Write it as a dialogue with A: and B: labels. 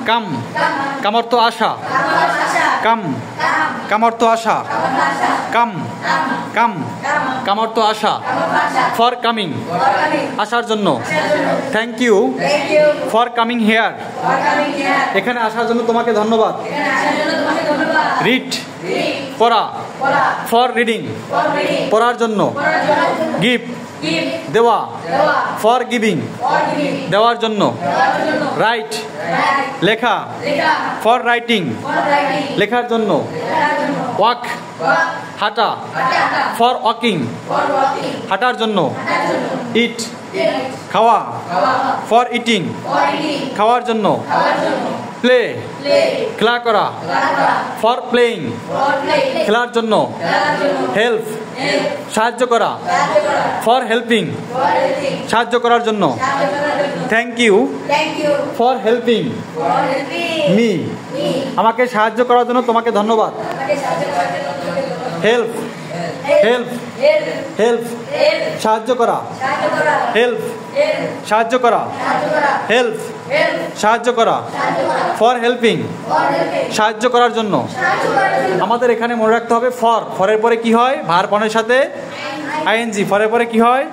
A: কাম কাম অর্থ আসা, কাম কাম অর্থ আসা, কাম কাম কাম অর্থ আসা, ফর কামিং আসার জন্য, thank you for coming here এখানে আসার জন্য তোমাকে ধন্যবাদ, রিড পড়া, ফর রিডিং পড়ার জন্য, গিভ দেওয়া, ফর গিভিং দেওয়ার জন্য, রাইট লেখা, ফর রাইটিং লেখার জন্য, ওয়াক হাঁটা, ফর ওয়াকিং হাঁটার জন্য, ইট খাওয়া, ফর ইটিং খাওয়ার জন্য, প্লে খেলা করা, ফর প্লেইং খেলার জন্য, হেল্প সাহায্য করা, ফর হেল্পিং সাহায্য করার জন্য, thank you for helping me আমাকে সাহায্য করার জন্য তোমাকে ধন্যবাদ, হেল্প হেল্প হেল্প সাহায্য করা, হেল্প সাহায্য করা, হেল্প সাহায্য করা, ফর হেল্পিং সাহায্য করার জন্য। আমাদের এখানে মনে রাখতে হবে ফর, ফরের পরে কি হয়, ভার্ব অনের সাথে আইএনজি, ফরের পরে কি হয়